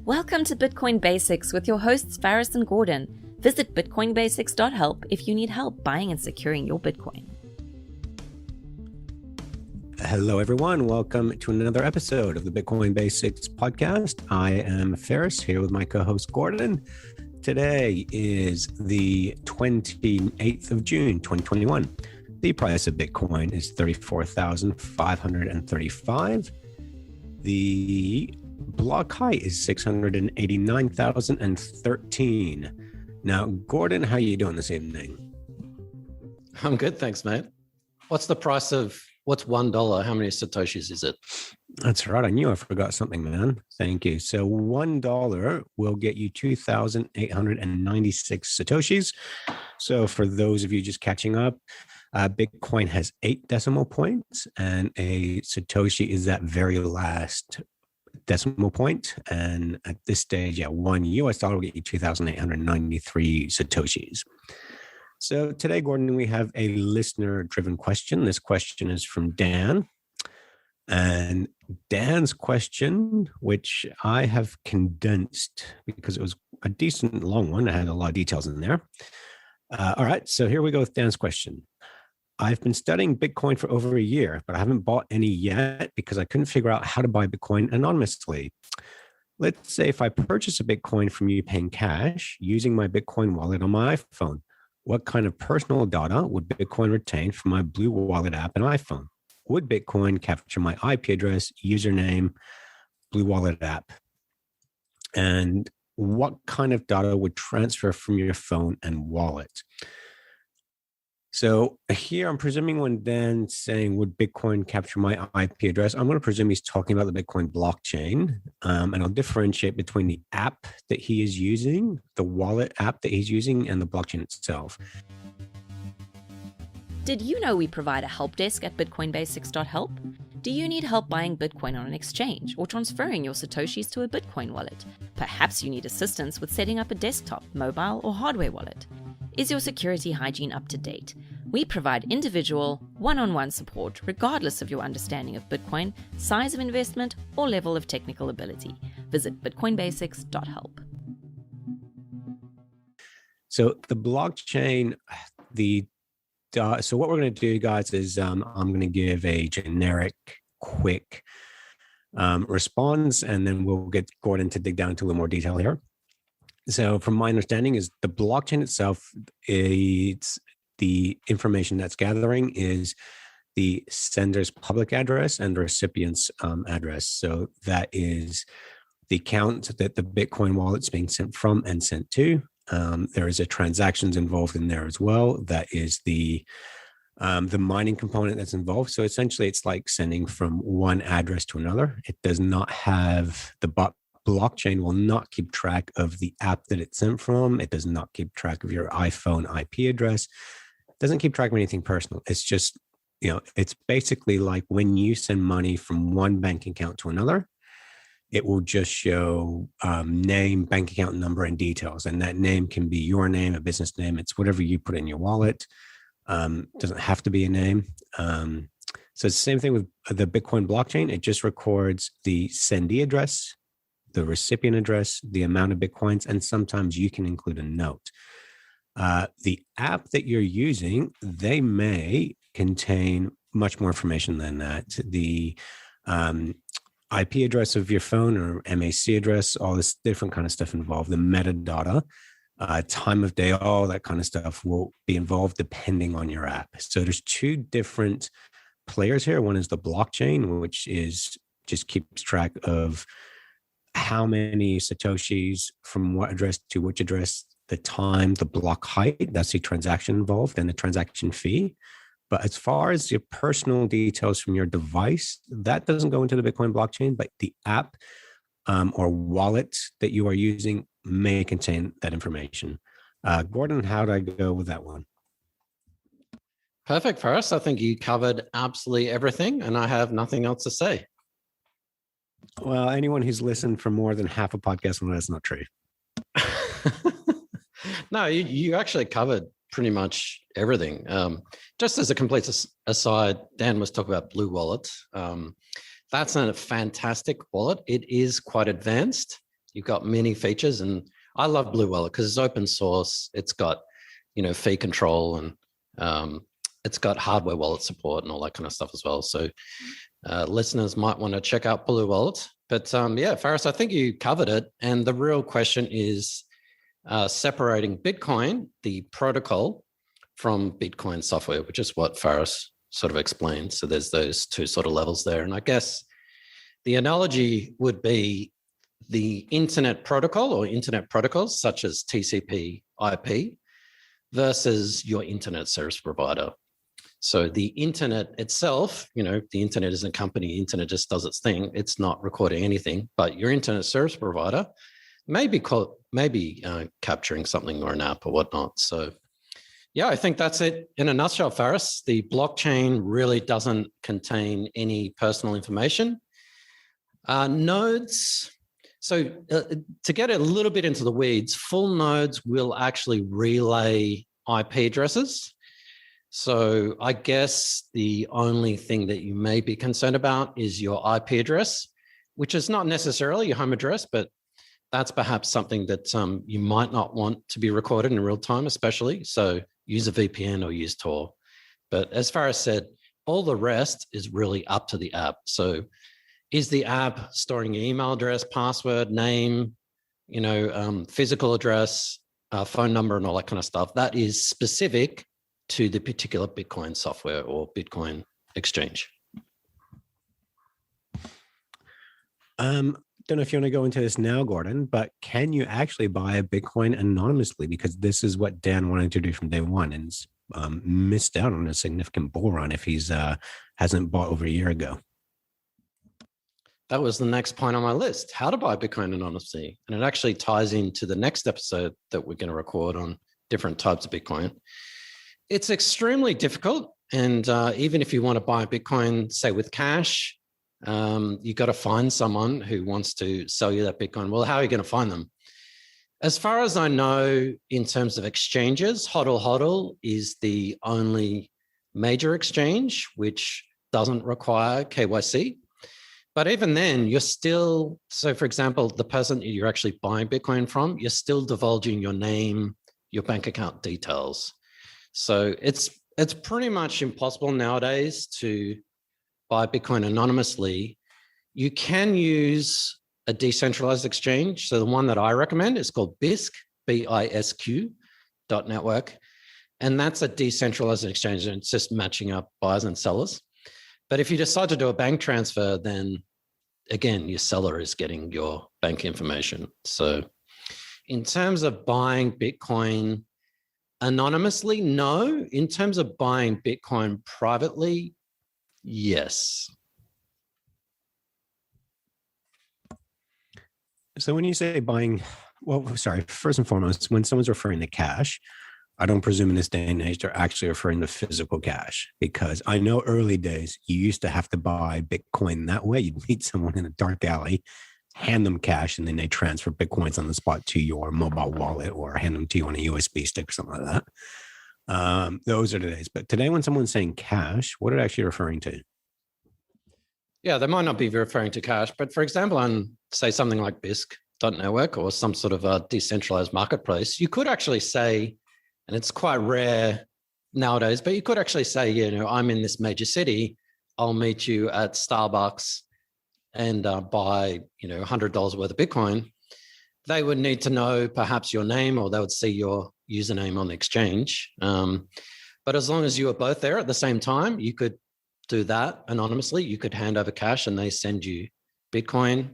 Welcome to Bitcoin Basics with your hosts Faris and Gordon. Visit bitcoinbasics.help if you need help buying and securing your Bitcoin. Hello, everyone. Welcome to another episode of the Bitcoin Basics podcast. I am Faris here with my co-host Gordon. Today is the 28th of June, 2021. The price of Bitcoin is $34,535. The block height is 689,013. Now, Gordon, how are you doing this evening? I'm good, thanks, mate. What's $1? How many Satoshis is it? That's right. I knew I forgot something, man. Thank you. So $1 will get you 2,896 Satoshis. So for those of you just catching up, Bitcoin has 8 decimal points, and a Satoshi is that very last decimal point. And at this stage, $1 will get you 2,893 Satoshis. So today, Gordon, we have a listener-driven question. This question is from Dan. And Dan's question, which I have condensed because it was a decent long one. It had a lot of details in there. All right, so here we go with Dan's question. I've been studying Bitcoin for over a year, but I haven't bought any yet because I couldn't figure out how to buy Bitcoin anonymously. Let's say if I purchase a Bitcoin from you paying cash using my Bitcoin wallet on my iPhone, what kind of personal data would Bitcoin retain from my Blue Wallet app and iPhone? Would Bitcoin capture my IP address, username, Blue Wallet app? And what kind of data would transfer from your phone and wallet? So here I'm presuming when Dan's saying, would Bitcoin capture my IP address? I'm going to presume he's talking about the Bitcoin blockchain. And I'll differentiate between the app that he is using, the wallet app that he's using, and the blockchain itself. Did you know we provide a help desk at bitcoinbasics.help? Do you need help buying Bitcoin on an exchange or transferring your Satoshis to a Bitcoin wallet? Perhaps you need assistance with setting up a desktop, mobile, or hardware wallet. Is your security hygiene up to date? We provide individual, one-on-one support regardless of your understanding of Bitcoin, size of investment, or level of technical ability. Visit bitcoinbasics.help. So the blockchain, so what we're going to do, guys, is I'm going to give a generic, quick response, and then we'll get Gordon to dig down into a little more detail here. So from my understanding is the blockchain itself, it's the information that's gathering is the sender's public address and the recipient's address. So that is the account that the Bitcoin wallet's being sent from and sent to. There is a transactions involved in there as well. That is the mining component that's involved. So essentially it's like sending from one address to another. It does not have blockchain will not keep track of the app that it's sent from. It does not keep track of your iPhone IP address. It doesn't keep track of anything personal. It's just, it's basically like when you send money from one bank account to another, it will just show name, bank account number, and details. And that name can be your name, a business name. It's whatever you put in your wallet. Doesn't have to be a name. So it's the same thing with the Bitcoin blockchain. It just records the sendee address, the recipient address, the amount of Bitcoins, and sometimes you can include a note. The app that you're using, they may contain much more information than that. The IP address of your phone or MAC address, all this different kind of stuff involved, the metadata, time of day, all that kind of stuff will be involved depending on your app. So there's 2 different players here. One is the blockchain, which just keeps track of how many Satoshis from what address to which address, the time, the block height, that's the transaction involved, and the transaction fee. But as far as your personal details from your device, that doesn't go into the Bitcoin blockchain, but the app or wallet that you are using may contain that information. Gordon, how did I go with that one? Perfect, Faris. I think you covered absolutely everything, and I have nothing else to say. Well, anyone who's listened for more than half a podcast will know that's not true. No, you actually covered pretty much everything. Just as a complete aside, Dan was talking about Blue Wallet. That's a fantastic wallet. It is quite advanced. You've got many features, and I love Blue Wallet because it's open source. It's got, fee control, and it's got hardware wallet support and all that kind of stuff as well. So listeners might want to check out Blue Wallet. But yeah, Faris, I think you covered it. And the real question is separating Bitcoin, the protocol, from Bitcoin software, which is what Faris sort of explained. So there's those two sort of levels there. And I guess the analogy would be the internet protocol or internet protocols such as TCP IP versus your internet service provider. So the internet itself, the internet isn't a company, the internet just does its thing. It's not recording anything, but your internet service provider may be capturing something or an app or whatnot. So yeah, I think that's it in a nutshell, Faris. The blockchain really doesn't contain any personal information. Nodes. So to get a little bit into the weeds, full nodes will actually relay IP addresses. So I guess the only thing that you may be concerned about is your IP address, which is not necessarily your home address, but that's perhaps something that you might not want to be recorded in real time, especially. So use a VPN or use Tor. But as Faris said, all the rest is really up to the app. So is the app storing your email address, password, name, physical address, phone number, and all that kind of stuff? That is specific to the particular Bitcoin software or Bitcoin exchange. Don't know if you want to go into this now, Gordon, but can you actually buy a Bitcoin anonymously? Because this is what Dan wanted to do from day one, and missed out on a significant bull run if he's hasn't bought over a year ago. That was the next point on my list, how to buy Bitcoin anonymously. And it actually ties into the next episode that we're going to record on different types of Bitcoin. It's extremely difficult. And even if you want to buy Bitcoin, say with cash, you got to find someone who wants to sell you that Bitcoin. Well, how are you going to find them? As far as I know, in terms of exchanges, HODL HODL is the only major exchange which doesn't require KYC. But even then, you're still, so for example, the person you're actually buying Bitcoin from, you're still divulging your name, your bank account details. So it's pretty much impossible nowadays to buy Bitcoin anonymously. You can use a decentralized exchange. So the one that I recommend is called Bisq, BISQ.network. And that's a decentralized exchange, and it's just matching up buyers and sellers. But if you decide to do a bank transfer, then again, your seller is getting your bank information. So in terms of buying Bitcoin anonymously, no. In terms of buying Bitcoin privately, yes. So when you say buying, well, sorry, first and foremost, when someone's referring to cash, I don't presume in this day and age they're actually referring to physical cash, because I know early days you used to have to buy Bitcoin that way. You'd meet someone in a dark alley, hand them cash, and then they transfer Bitcoins on the spot to your mobile wallet or hand them to you on a USB stick or something like that. Those are the days. But today when someone's saying cash, what are they actually referring to? Yeah, they might not be referring to cash, but for example, on say something like Bisq.network or some sort of a decentralized marketplace, you could actually say, and it's quite rare nowadays, but you could actually say, I'm in this major city. I'll meet you at Starbucks and buy, $100 worth of Bitcoin. They would need to know perhaps your name, or they would see your username on the exchange. But as long as you are both there at the same time, you could do that anonymously. You could hand over cash and they send you Bitcoin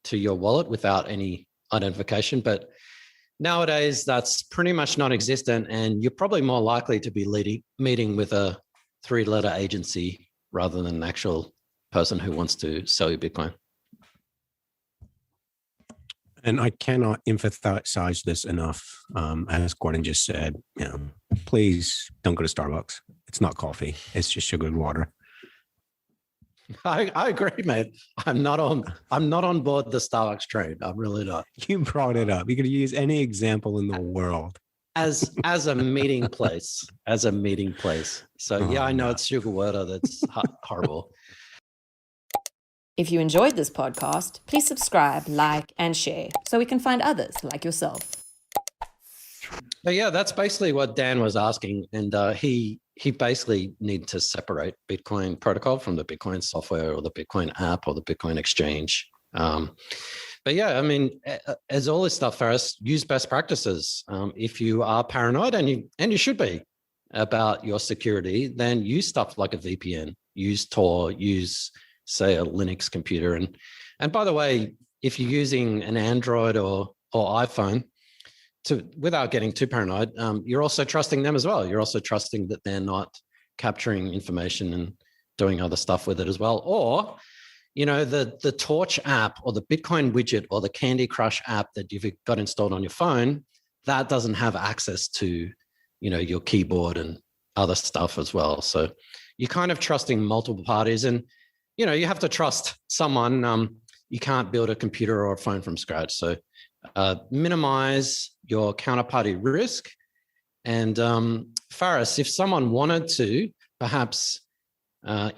to your wallet without any identification. But nowadays, that's pretty much non-existent, and you're probably more likely to be meeting with a 3-letter agency rather than an actual person who wants to sell you Bitcoin. And I cannot emphasize this enough. As Gordon just said, please don't go to Starbucks. It's not coffee. It's just sugar and water. I agree, mate. I'm not on board the Starbucks train. I'm really not. You brought it up. You could use any example in the world. As a meeting place. So yeah, I know it's sugar water. That's horrible. If you enjoyed this podcast, please subscribe, like, and share so we can find others like yourself. But yeah, that's basically what Dan was asking. And he basically needed to separate Bitcoin protocol from the Bitcoin software or the Bitcoin app or the Bitcoin exchange. But yeah, I mean, as all this stuff, Faris, use best practices. If you are paranoid, and you should be about your security, then use stuff like a VPN, use Tor, use, say, a Linux computer. And by the way, if you're using an Android or iPhone, without getting too paranoid, you're also trusting them as well. You're also trusting that they're not capturing information and doing other stuff with it as well. Or, the Torch app or the Bitcoin widget or the Candy Crush app that you've got installed on your phone, that doesn't have access to, your keyboard and other stuff as well. So you're kind of trusting multiple parties, and, you have to trust someone. You can't build a computer or a phone from scratch. So minimize your counterparty risk. And Faris, if someone wanted to perhaps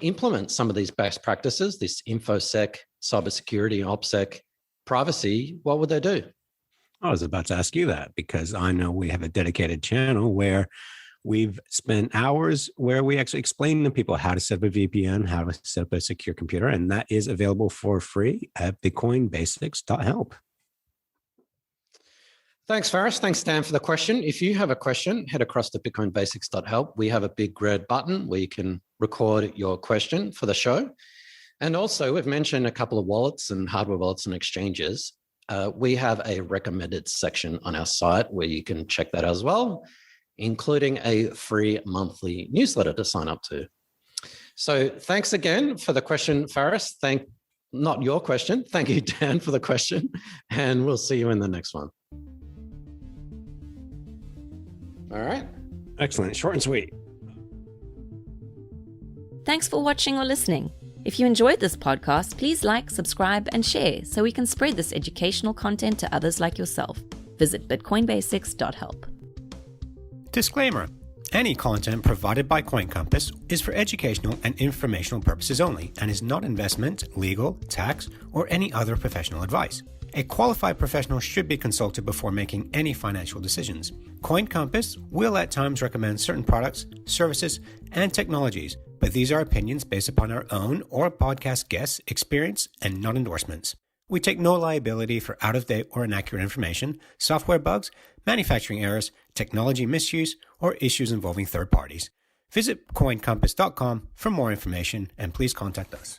implement some of these best practices, this InfoSec, cybersecurity, OPSEC, privacy, what would they do? I was about to ask you that, because I know we have a dedicated channel where we've spent hours where we actually explain to people how to set up a VPN, how to set up a secure computer, and that is available for free at bitcoinbasics.help. Thanks, Faris. Thanks, Dan, for the question. If you have a question, head across to bitcoinbasics.help. We have a big red button where you can record your question for the show. And also, we've mentioned a couple of wallets and hardware wallets and exchanges. We have a recommended section on our site where you can check that as well, including a free monthly newsletter to sign up to. So thanks again for the question, Faris. Not your question. Thank you, Dan, for the question. And we'll see you in the next one. All right. Excellent. Short and sweet. Thanks for watching or listening. If you enjoyed this podcast, please like, subscribe, and share so we can spread this educational content to others like yourself. Visit bitcoinbasics.help. Disclaimer. Any content provided by CoinCompass is for educational and informational purposes only and is not investment, legal, tax, or any other professional advice. A qualified professional should be consulted before making any financial decisions. CoinCompass will at times recommend certain products, services, and technologies, but these are opinions based upon our own or podcast guests' experience and not endorsements. We take no liability for out-of-date or inaccurate information, software bugs, manufacturing errors, technology misuse, or issues involving third parties. Visit coincompass.com for more information, and please contact us.